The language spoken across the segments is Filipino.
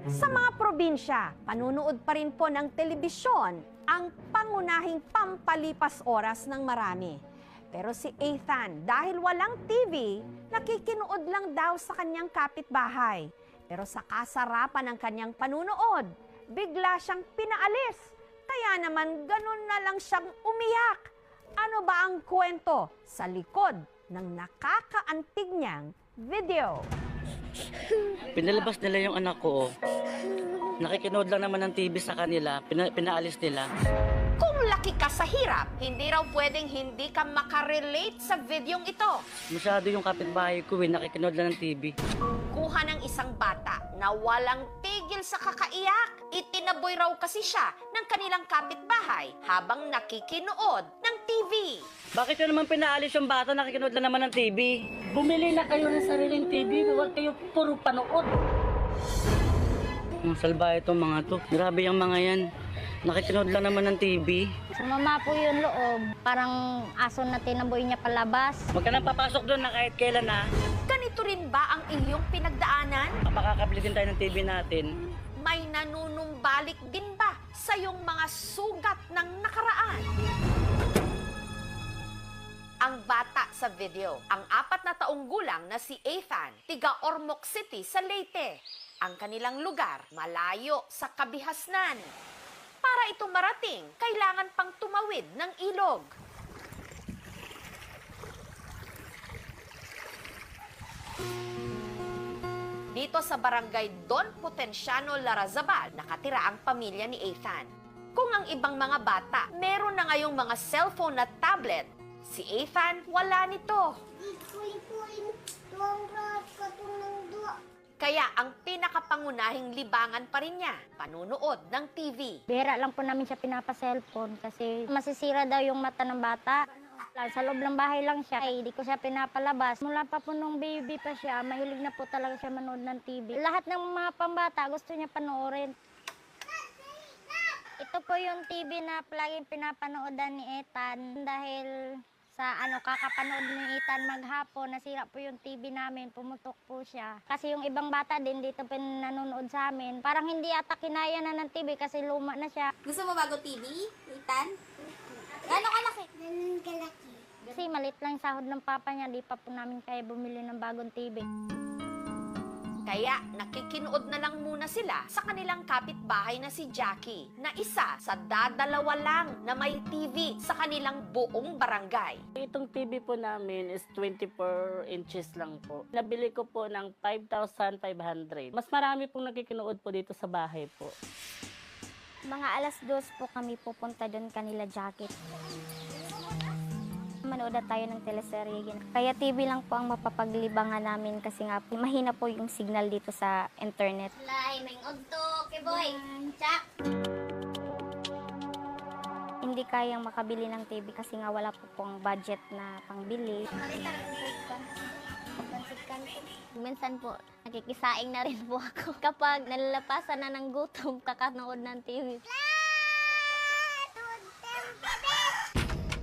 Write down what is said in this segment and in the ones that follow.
Sa mga probinsya, panunood pa rin po ng telebisyon ang pangunahing pampalipas oras ng marami. Pero si Ethan, dahil walang TV, nakikinood lang daw sa kanyang kapitbahay. Pero sa kasarapan ng kanyang panunood, bigla siyang pinaalis. Kaya naman ganun na lang siyang umiyak. Ano ba ang kwento sa likod ng nakakaantig niyang video? Pinalabas nila yung anak ko. Nakikinood lang naman ng TV sa kanila, pinaalis nila. Kung laki ka sa hirap, hindi raw pwedeng hindi ka makarelate sa videong ito. Masyado yung kapitbahay ko nakikinood lang ng TV. Kuha ng isang bata na walang tigil sa kakaiyak. Itinaboy raw kasi siya ng kanilang kapitbahay habang nakikinood ng TV. Bakit yun naman pinaalis yung bata, nakikinood lang naman ng TV? Bumili na kayo ng sariling TV, huwag kayo puro panood. Ang salbahe itong mga to. Grabe yung mga yan. Nakikinood lang naman ng TV. Sumama po yung loob. Parang aso na tinaboy niya palabas. Huwag ka nang papasok doon na kahit kailan na. Ganito rin ba ang iyong pinagdaanan? Makakabili din tayo ng TV natin. May nanunumbalik din ba sa iyong mga sugat ng nakaraan? Ang bata sa video, ang 4 na taong gulang na si Ethan, tiga Ormoc City sa Leyte. Ang kanilang lugar, malayo sa Kabihasnan. Para ito marating, kailangan pang tumawid ng ilog. Dito sa barangay Don Potenciano, Larrazabal, nakatira ang pamilya ni Ethan. Kung ang ibang mga bata, meron na ngayong mga cellphone at tablet, si Ethan wala nito. Kaya ang pinakapangunahing libangan pa rin niya, panunood ng TV. Bihira lang po namin siya pinapa-cellphone kasi masisira daw yung mata ng bata. Sa loob ng bahay lang siya, hindi ko siya pinapalabas. Mula pa po nung baby pa siya, mahilig na po talaga siya manood ng TV. Lahat ng mga pambata gusto niya panoorin. Ito po yung TV na palaging pinapanoodan ni Ethan dahil sa kakapanood ni Ethan maghapon, nasira po yung TV namin, pumutok po siya. Kasi yung ibang bata din dito nanonood sa amin. Parang hindi ata kinaya na ng TV kasi luma na siya. Gusto mo bago TV, Ethan? Gano'ng kalaki? Ganun kalaki. Kasi malit lang yung sahod ng papa niya, di pa po namin kaya bumili ng bagong TV. Kaya nakikinood na lang muna sila sa kanilang kapitbahay na si Jackie, na isa sa dadalawa lang na may TV sa kanilang buong barangay. Itong TV po namin is 24 inches lang po. Nabili ko po ng 5,500. Mas marami pong nakikinood po dito sa bahay po. Mga alas 2 po kami pupunta doon kanila Jackie. Manood na tayo ng teleserye. Kaya TV lang po ang mapapaglibangan namin kasi nga mahina po yung signal dito sa internet. Lay, may ngudto, kiboy. Chak. Hindi kayang makabili ng TV kasi nga wala po pong budget na pangbili. Minsan po, nakikisaing na rin po ako. Kapag nalalapasan na ng gutom, kakanood ng TV.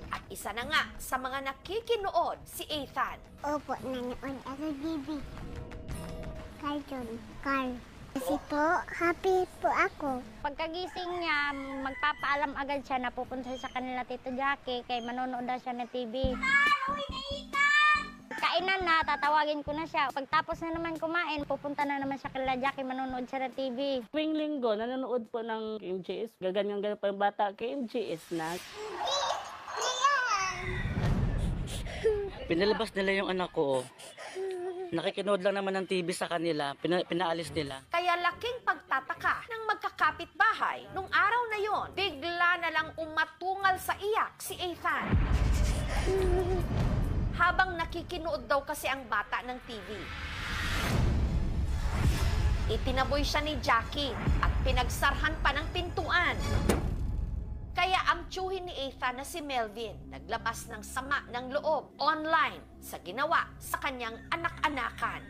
At isa na nga sa mga nakikinood si Ethan. Opo, nanood ako TV. Cartoon. Carl. Kasi po, happy po ako. Pagkagising niya, magpapaalam agad siya na pupunta siya sa kanila Tito Jackie kay manonood daw siya ng TV. Kainan na, tatawagin ko na siya. Pagtapos na naman kumain, pupunta na naman siya kanila Jackie, manonood siya ng TV. Tuwing linggo, nanonood po ng KMJS. Gaganyan-ganyan pa yung bata, KMJS na. Pinalabas nila yung anak ko. Nakikinood lang naman ng TV sa kanila, pinaalis nila. Kaya laking pagtataka ng magkakapitbahay nung araw na yon, bigla na lang umatungal sa iyak si Ethan. Habang nakikinood daw kasi ang bata ng TV. Itinaboy siya ni Jackie at pinagsarhan pa ng pintuan. Kaya ang tiyuhin ni Ethan na si Melvin naglabas ng sama ng loob online sa ginawa sa kanyang anak-anakan.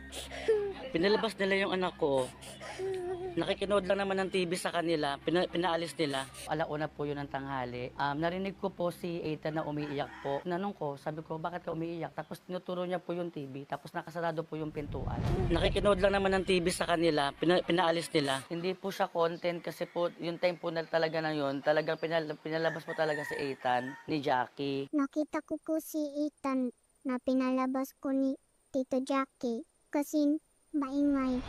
Pinalabas nila yung anak ko. Nakikinood lang naman ng TV sa kanila, pinaalis nila. Alauna po yun ng tanghali. Narinig ko po si Ethan na umiiyak po. Nanong ko, sabi ko, bakit ka umiiyak? Tapos tinuturo niya po yung TV, tapos nakasarado po yung pintuan. Nakikinood lang naman ng TV sa kanila, pinaalis nila. Hindi po siya content kasi po, yung time po na talaga na yun, talagang pinalabas po talaga si Ethan, ni Jackie. Nakita ko po si Ethan na pinalabas ko ni Tito Jackie kasi maingay.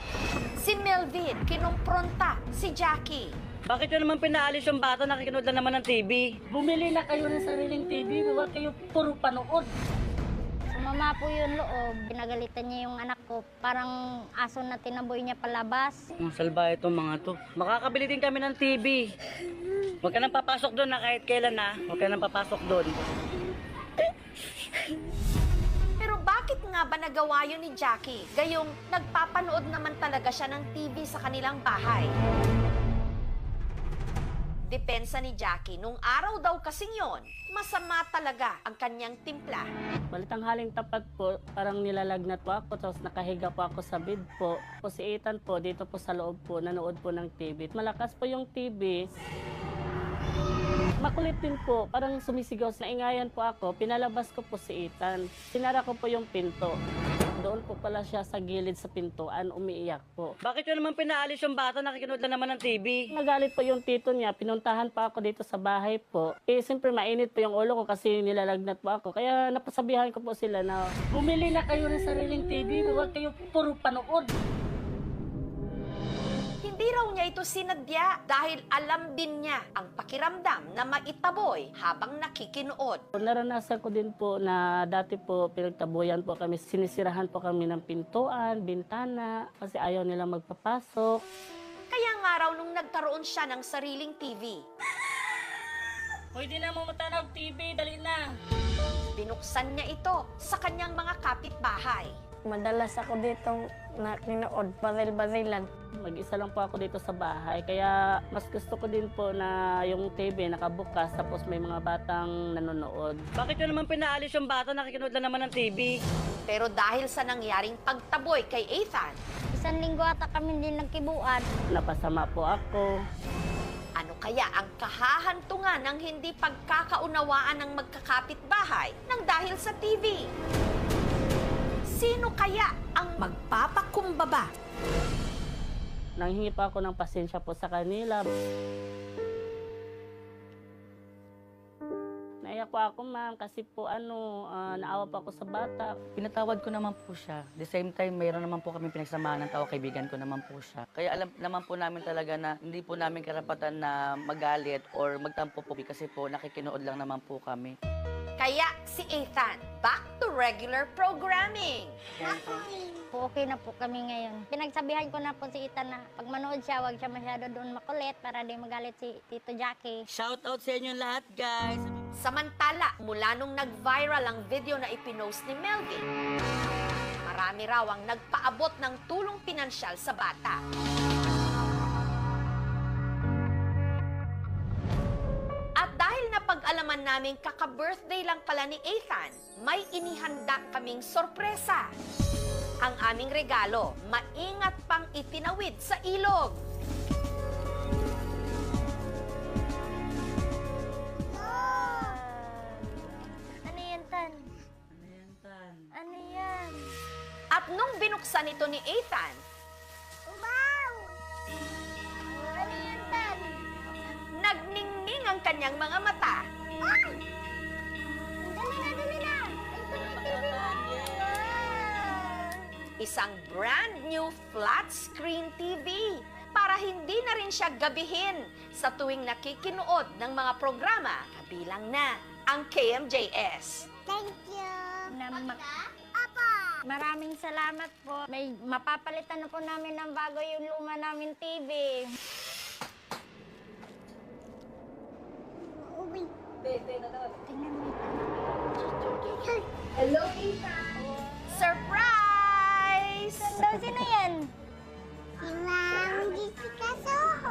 Si Melvin, kinumpronta si Jackie. Bakit yun naman pinaalis yung bata, nakikinood lang naman ng TV? Bumili na kayo ng sariling TV, huwag kayo puro panood. Sumama po yung loob. Pinagalitan niya yung anak ko. Parang aso na tinaboy niya palabas. Ang salba itong mga to. Makakabili din kami ng TV. Huwag ka nang papasok doon na kahit kailan na. Huwag ka nang papasok doon. Pero bakit nga ba nagawa yun ni Jackie? Gayong nagpapanood naman talaga siya ng TV sa kanilang bahay. Depensa ni Jackie, nung araw daw kasing yon, masama talaga ang kanyang timpla. Balitang haling tapat po, parang nilalagnat po ako, tapos nakahiga po ako sa bed po. Po si Ethan po, dito po sa loob po, nanood po ng TV. Malakas po yung TV. Makulit din po, parang sumisigaw. Naingayan po ako, pinalabas ko po si Ethan. Sinara ko po yung pinto. Doon po pala siya sa gilid sa pintuan, umiiyak po. Bakit yun naman pinaalis yung bata, nakikinood lang naman ng TV? Nagalit po yung tito niya, pinuntahan pa ako dito sa bahay po. Siyempre mainit po yung ulo ko kasi nilalagnat po ako. Kaya napasabihan ko po sila na bumili na kayo ng sariling TV, huwag kayo puro panood. Hindi raw niya ito sinadya dahil alam din niya ang pakiramdam na maitaboy habang nakikinood. Naranasan ko din po na dati po pinagtaboyan po kami, sinisirahan po kami ng pintuan, bintana, kasi ayaw nila magpapasok. Kaya nga raw nung nagkaroon siya ng sariling TV, Pwede na mo matanaw TV, dali na. binuksan niya ito sa kanyang mga kapitbahay. Madalas ako ditong nakinood, baril-barilan. Mag-isa lang po ako dito sa bahay, kaya mas gusto ko din po na yung TV nakabukas tapos may mga batang nanonood. Bakit yun naman pinaalis yung bata, nakikinood lang naman ng TV? Pero dahil sa nangyaring pagtaboy kay Ethan, 1 linggo ata kami din nagkibuan. Napasama po ako. ano kaya ang kahahantungan ng hindi pagkakaunawaan ng magkakapitbahay nang dahil sa TV? Sino kaya ang magpapakumbaba? Nanghingi pa ako ng pasensya po sa kanila. Naiyak po ako, ma'am, kasi po naawa pa ako sa bata. Pinatawad ko naman po siya. The same time, mayroon naman po kami pinagsamahan ng tao, kaibigan ko naman po siya. Kaya alam naman po namin talaga na hindi po namin karapatan na magalit or magtampo po kasi po nakikinood lang naman po kami. Kaya si Ethan, back to regular programming. Okay na po kami ngayon. Pinagsabihan ko na po si Ethan na pag manood siya, wag siya masyado doon makulit para di magalit si Tito Jackie. Shout out sa inyo lahat, guys! Samantala, mula nung nag-viral ang video na ipinost ni Melvin, marami raw ang nagpaabot ng tulong pinansyal sa bata. At dahil napag-alaman namin kaka-birthday lang pala ni Ethan, may inihanda kaming sorpresa. Ang aming regalo, maingat pang itinawid sa ilog. Ano yan, Tan? Ano yan? At nung binuksan ito ni Ethan, Wow! Ano yan, Tan? nagningning ang kanyang mga mata. Ay! Dali na, dali na! Isang brand new flat screen TV para hindi na rin siya gabihin sa tuwing nakikinood ng mga programa kabilang na ang KMJS. Thank you! Apa! Maraming salamat po. May mapapalitan na po namin ng bago yung luma namin TV. Uwi. Surprise! Daw, sino yan? Silang Jessica Soho.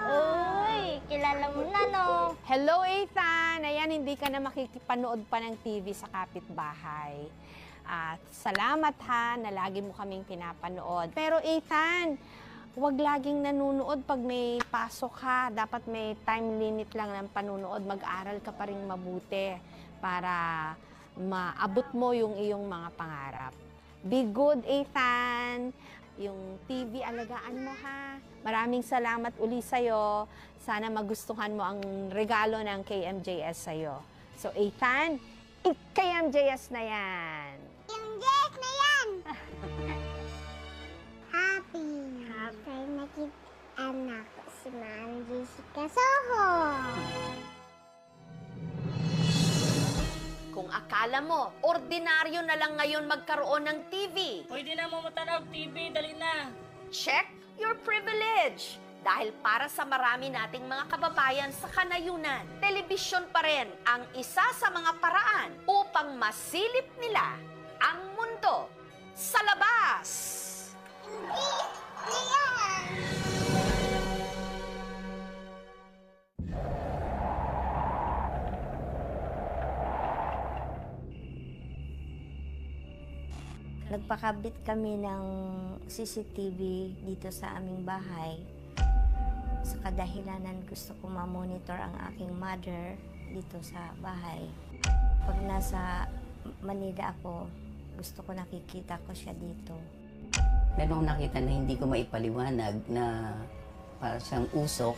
Uy, kilala mo na, no? Hello, Ethan! Ayan, hindi ka na makikipanood pa ng TV sa kapitbahay. At salamat ha, na lagi mo kaming pinapanood. Pero Ethan, Huwag laging nanunood pag may pasok ka. Dapat may time limit lang ng panunood. Mag-aral ka pa rin mabuti para maabot mo yung iyong mga pangarap. Be good, Ethan. Yung TV, alagaan mo ha. Maraming salamat uli sa'yo. Sana magustuhan mo ang regalo ng KMJS sa'yo. So, Ethan, KMJS na yan. Yung Jess na yan! Happy! Happy nakit anak si Ma'am Jessica Soho! Kung akala mo, ordinaryo na lang ngayon magkaroon ng TV, Pwede na mo matanaw TV, dali na. check your privilege. Dahil para sa marami nating mga kababayan sa kanayunan, telebisyon pa rin ang isa sa mga paraan upang masilip nila ang mundo sa labas. Nagpakabit kami ng CCTV dito sa aming bahay. Sa kadahilanan gusto ko ma-monitor ang aking mother dito sa bahay. Pag nasa Manila ako, gusto ko nakikita ko siya dito. Merong nakita na hindi ko maipaliwanag na para siyang usok.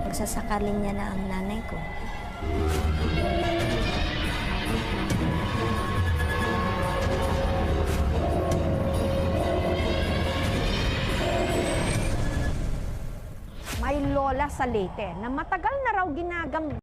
Pagsasakalin niya na ang nanay ko. May lola sa Leyte na matagal na raw